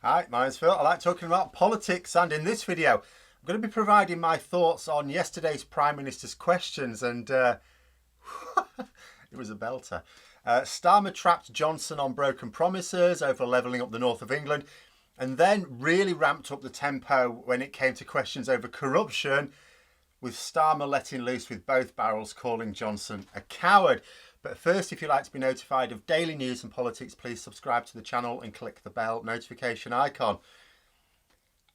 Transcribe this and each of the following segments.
Hi, my name's Phil. I like talking about politics, and in this video, I'm going to be providing my thoughts on yesterday's Prime Minister's questions, and it was a belter. Starmer trapped Johnson on broken promises over levelling up the north of England, and then really ramped up the tempo when it came to questions over corruption, with Starmer letting loose with both barrels, calling Johnson a coward. But first, if you'd like to be notified of daily news and politics, please subscribe to the channel and click the bell notification icon.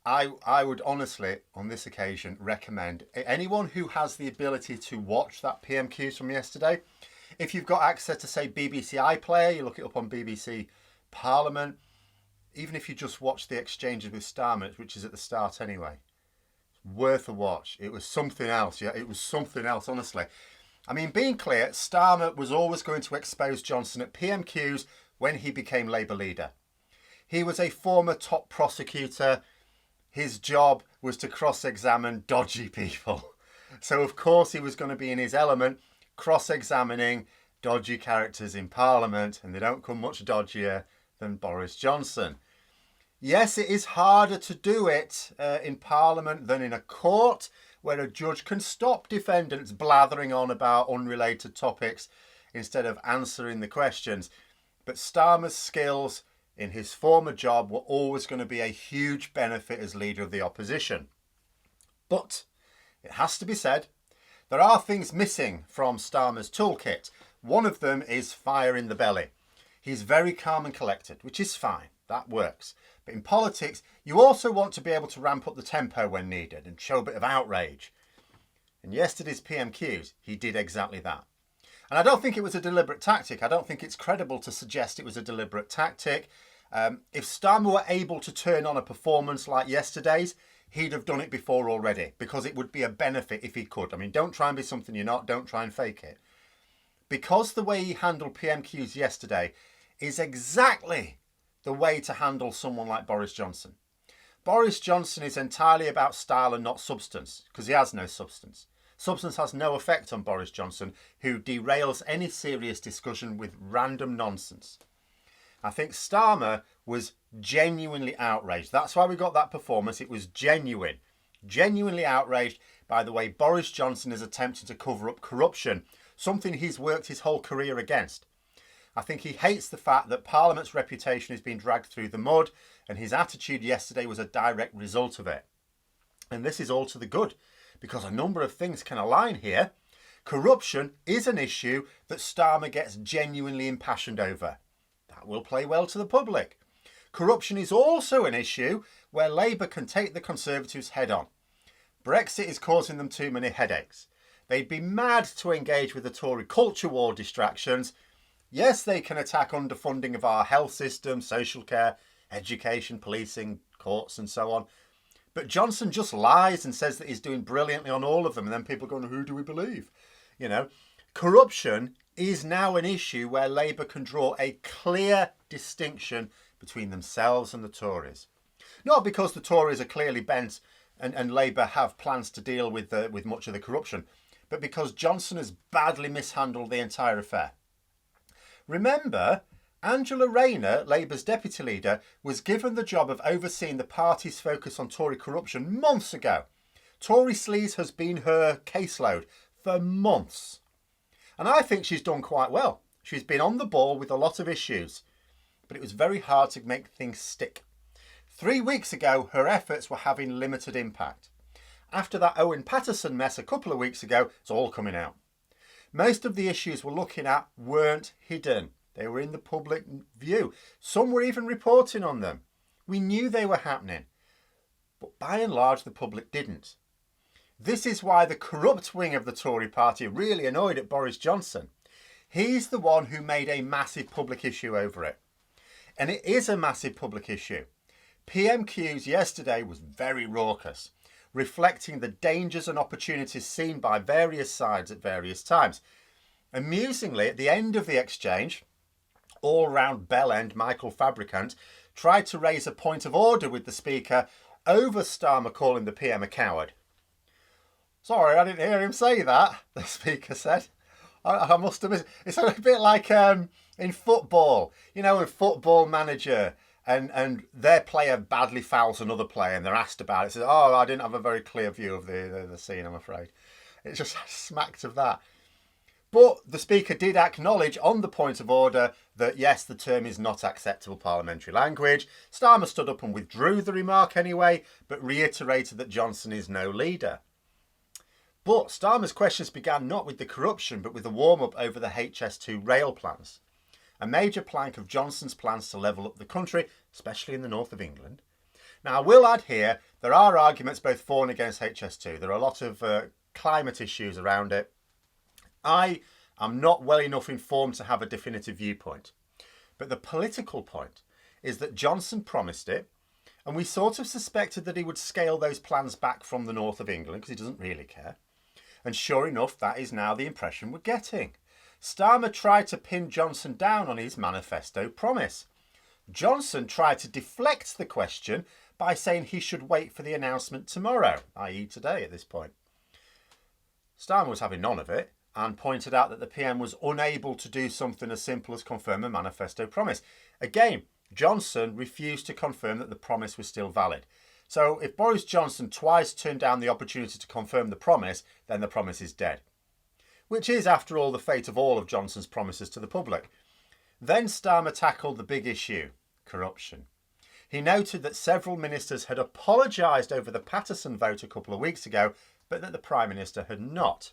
I would honestly, on this occasion, recommend anyone who has the ability to watch that PMQs from yesterday, if you've got access to, say, BBC iPlayer, you look it up on BBC Parliament, even if you just watch the exchanges with Starmer, which is at the start anyway, it's worth a watch. It was something else, yeah, it was something else, honestly. I mean, being clear, Starmer was always going to expose Johnson at PMQs when he became Labour leader. He was a former top prosecutor. His job was to cross-examine dodgy people. So, of course, he was going to be in his element, cross-examining dodgy characters in Parliament, and they don't come much dodgier than Boris Johnson. Yes, it is harder to do it in Parliament than in a court, where a judge can stop defendants blathering on about unrelated topics instead of answering the questions. But Starmer's skills in his former job were always going to be a huge benefit as leader of the opposition. But it has to be said, there are things missing from Starmer's toolkit. One of them is fire in the belly. He's very calm and collected, which is fine. That works. But in politics, you also want to be able to ramp up the tempo when needed and show a bit of outrage. In yesterday's PMQs, he did exactly that. And I don't think it was a deliberate tactic. I don't think it's credible to suggest it was a deliberate tactic. If Starmer were able to turn on a performance like yesterday's, he'd have done it before already, because it would be a benefit if he could. I mean, don't try and be something you're not. Don't try and fake it. Because the way he handled PMQs yesterday is exactly the way to handle someone like Boris Johnson. Boris Johnson is entirely about style and not substance, because he has no substance. Substance has no effect on Boris Johnson, who derails any serious discussion with random nonsense. I think Starmer was genuinely outraged. That's why we got that performance. It was genuine. Genuinely outraged by the way Boris Johnson is attempting to cover up corruption, something he's worked his whole career against. I think he hates the fact that Parliament's reputation has been dragged through the mud, and his attitude yesterday was a direct result of it. And this is all to the good, because a number of things can align here. Corruption is an issue that Starmer gets genuinely impassioned over. That will play well to the public. Corruption is also an issue where Labour can take the Conservatives head on. Brexit is causing them too many headaches. They'd be mad to engage with the Tory culture war distractions. Yes, they can attack underfunding of our health system, social care, education, policing, courts and so on. But Johnson just lies and says that he's doing brilliantly on all of them. And then people go, who do we believe? You know, corruption is now an issue where Labour can draw a clear distinction between themselves and the Tories. Not because the Tories are clearly bent and Labour have plans to deal with much of the corruption, but because Johnson has badly mishandled the entire affair. Remember, Angela Rayner, Labour's deputy leader, was given the job of overseeing the party's focus on Tory corruption months ago. Tory SLEAZE has been her caseload for months. And I think she's done quite well. She's been on the ball with a lot of issues, but it was very hard to make things stick. 3 weeks ago, her efforts were having limited impact. After that Owen Paterson mess a couple of weeks ago, it's all coming out. Most of the issues we're looking at weren't hidden. They were in the public view. Some were even reporting on them. We knew they were happening. But by and large, the public didn't. This is why the corrupt wing of the Tory party are really annoyed at Boris Johnson. He's the one who made a massive public issue over it. And it is a massive public issue. PMQs yesterday was very raucous, reflecting the dangers and opportunities seen by various sides at various times. Amusingly, at the end of the exchange, all-round bell-end Michael Fabricant tried to raise a point of order with the Speaker over Starmer calling the PM a coward. Sorry, I didn't hear him say that, the Speaker said. I must have missed. It's a bit like in football. You know, in Football Manager, and their player badly fouls another player and they're asked about it. Says, oh, I didn't have a very clear view of the scene, I'm afraid. It just smacked of that. But the Speaker did acknowledge on the point of order that, yes, the term is not acceptable parliamentary language. Starmer stood up and withdrew the remark anyway, but reiterated that Johnson is no leader. But Starmer's questions began not with the corruption, but with the warm-up over the HS2 rail plans, a major plank of Johnson's plans to level up the country, especially in the north of England. Now, I will add here, there are arguments both for and against HS2. There are a lot of climate issues around it. I am not well enough informed to have a definitive viewpoint. But the political point is that Johnson promised it, and we sort of suspected that he would scale those plans back from the north of England because he doesn't really care. And sure enough, that is now the impression we're getting. Starmer tried to pin Johnson down on his manifesto promise. Johnson tried to deflect the question by saying he should wait for the announcement tomorrow, i.e. today at this point. Starmer was having none of it and pointed out that the PM was unable to do something as simple as confirm a manifesto promise. Again, Johnson refused to confirm that the promise was still valid. So if Boris Johnson twice turned down the opportunity to confirm the promise, then the promise is dead. Which is, after all, the fate of all of Johnson's promises to the public. Then Starmer tackled the big issue, corruption. He noted that several ministers had apologised over the Patterson vote a couple of weeks ago, but that the Prime Minister had not.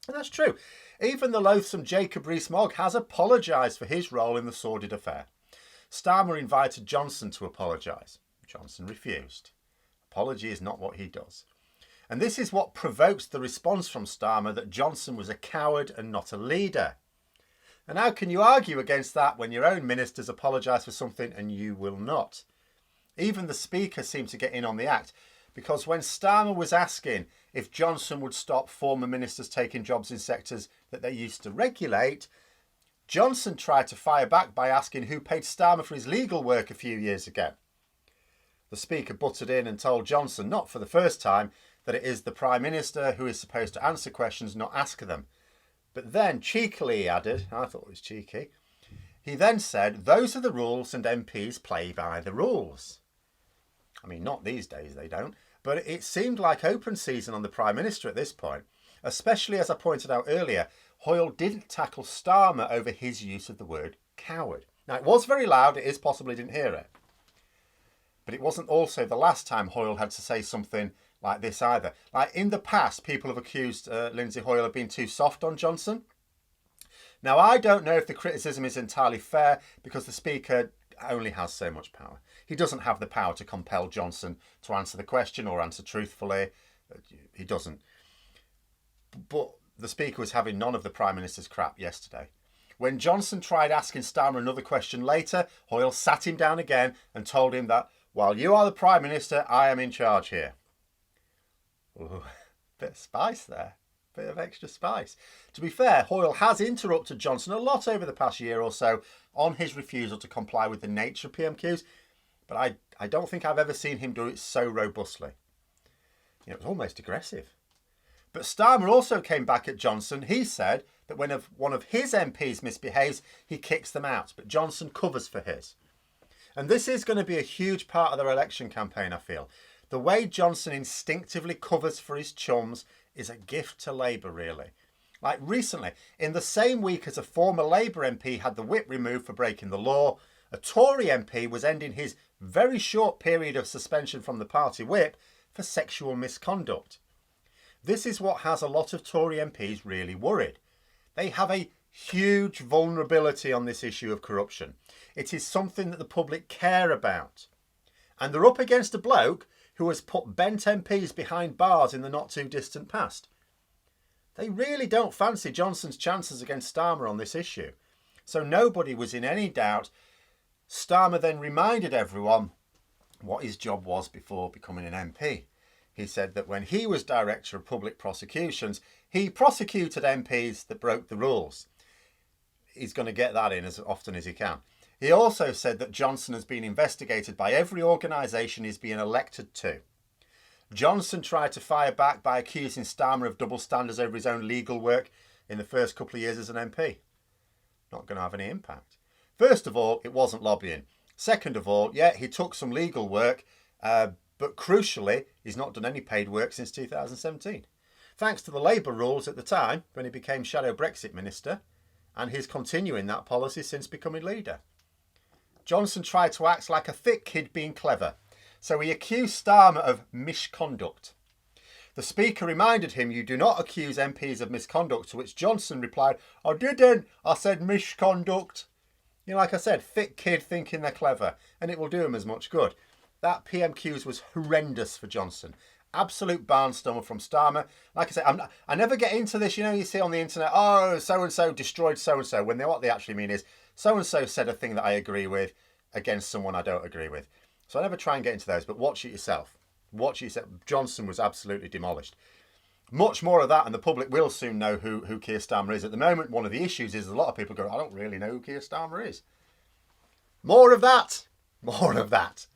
And that's true. Even the loathsome Jacob Rees-Mogg has apologised for his role in the sordid affair. Starmer invited Johnson to apologise. Johnson refused. Apology is not what he does. And this is what provokes the response from Starmer that Johnson was a coward and not a leader. And how can you argue against that when your own ministers apologise for something and you will not? Even the Speaker seemed to get in on the act, because when Starmer was asking if Johnson would stop former ministers taking jobs in sectors that they used to regulate, Johnson tried to fire back by asking who paid Starmer for his legal work a few years ago. The Speaker butted in and told Johnson, not for the first time, that it is the Prime Minister who is supposed to answer questions, not ask them. But then, cheekily he added, I thought it was cheeky, he then said, those are the rules and MPs play by the rules. I mean, not these days they don't, but it seemed like open season on the Prime Minister at this point, especially as I pointed out earlier, Hoyle didn't tackle Starmer over his use of the word coward. Now, it was very loud, it is possible he didn't hear it. But it wasn't also the last time Hoyle had to say something like this either. Like in the past, people have accused Lindsay Hoyle of being too soft on Johnson. Now, I don't know if the criticism is entirely fair because the Speaker only has so much power. He doesn't have the power to compel Johnson to answer the question or answer truthfully. He doesn't. But the Speaker was having none of the Prime Minister's crap yesterday. When Johnson tried asking Starmer another question later, Hoyle sat him down again and told him that, while you are the Prime Minister, I am in charge here. Ooh, bit of spice there. Bit of extra spice. To be fair, Hoyle has interrupted Johnson a lot over the past year or so on his refusal to comply with the nature of PMQs, but I don't think I've ever seen him do it so robustly. It was almost aggressive. But Starmer also came back at Johnson. He said that when one of his MPs misbehaves, he kicks them out, but Johnson covers for his. And this is going to be a huge part of their election campaign, I feel. The way Johnson instinctively covers for his chums is a gift to Labour, really. Like recently, in the same week as a former Labour MP had the whip removed for breaking the law, a Tory MP was ending his very short period of suspension from the party whip for sexual misconduct. This is what has a lot of Tory MPs really worried. They have a huge vulnerability on this issue of corruption. It is something that the public care about. And they're up against a bloke who has put bent MPs behind bars in the not too distant past. They really don't fancy Johnson's chances against Starmer on this issue. So nobody was in any doubt. Starmer then reminded everyone what his job was before becoming an MP. He said that when he was Director of Public Prosecutions, he prosecuted MPs that broke the rules. He's going to get that in as often as he can. He also said that Johnson has been investigated by every organisation he's been elected to. Johnson tried to fire back by accusing Starmer of double standards over his own legal work in the first couple of years as an MP. Not going to have any impact. First of all, it wasn't lobbying. Second of all, yeah, he took some legal work, but crucially, he's not done any paid work since 2017. Thanks to the Labour rules at the time, when he became Shadow Brexit Minister, and he's continuing that policy since becoming leader. Johnson tried to act like a thick kid being clever, so he accused Starmer of misconduct. The Speaker reminded him, "You do not accuse MPs of misconduct," to which Johnson replied, "I didn't, I said misconduct." You know, like I said, thick kid thinking they're clever, and it will do him as much good. That PMQs was horrendous for Johnson. Absolute barnstormer from Starmer. Like I said, I never get into this. You know, you see on the internet, oh, so-and-so destroyed so-and-so, when what they actually mean is so-and-so said a thing that I agree with against someone I don't agree with. So I never try and get into those, but watch it yourself. Watch it yourself. Johnson was absolutely demolished. Much more of that, and the public will soon know who Keir Starmer is. At the moment, one of the issues is a lot of people go, I don't really know who Keir Starmer is. More of that. More of that.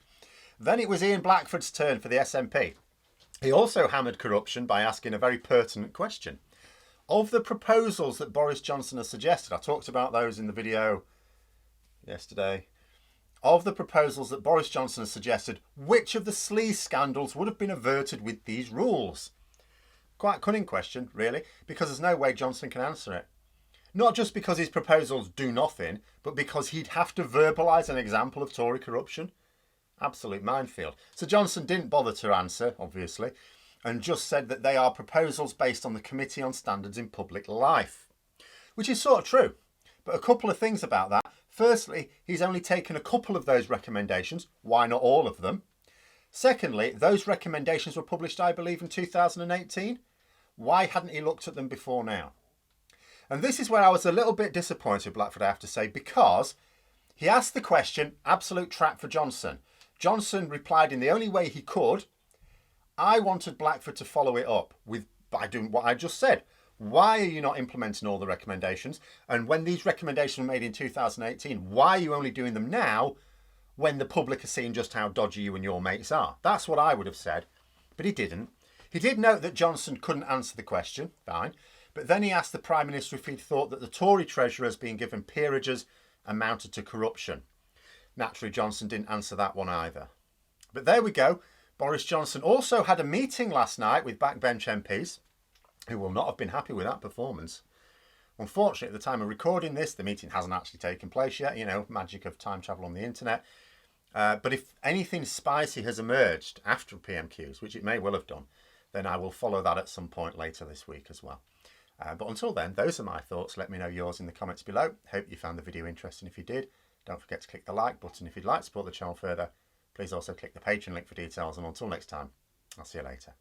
Then it was Ian Blackford's turn for the SNP. He also hammered corruption by asking a very pertinent question. Of the proposals that Boris Johnson has suggested, I talked about those in the video yesterday. Of the proposals that Boris Johnson has suggested, which of the SLEAZE scandals would have been averted with these rules? Quite a cunning question, really, because there's no way Johnson can answer it. Not just because his proposals do nothing, but because he'd have to verbalise an example of Tory corruption. Absolute minefield. So Johnson didn't bother to answer, obviously, and just said that they are proposals based on the Committee on Standards in Public Life, which is sort of true. But a couple of things about that. Firstly, he's only taken a couple of those recommendations. Why not all of them? Secondly, those recommendations were published, I believe, in 2018. Why hadn't he looked at them before now? And this is where I was a little bit disappointed with Blackford, I have to say, because he asked the question, absolute trap for Johnson. Johnson replied in the only way he could. I wanted Blackford to follow it up by doing what I just said. Why are you not implementing all the recommendations? And when these recommendations were made in 2018, why are you only doing them now when the public are seeing just how dodgy you and your mates are? That's what I would have said, but he didn't. He did note that Johnson couldn't answer the question, fine, but then he asked the Prime Minister if he'd thought that the Tory treasurers being given peerages amounted to corruption. Naturally, Johnson didn't answer that one either. But there we go. Boris Johnson also had a meeting last night with backbench MPs, who will not have been happy with that performance. Unfortunately, at the time of recording this, the meeting hasn't actually taken place yet. You know, magic of time travel on the internet. But if anything spicy has emerged after PMQs, which it may well have done, then I will follow that at some point later this week as well. But until then, those are my thoughts. Let me know yours in the comments below. Hope you found the video interesting. If you did, don't forget to click the like button. If you'd like to support the channel further, please also click the Patreon link for details. And until next time, I'll see you later.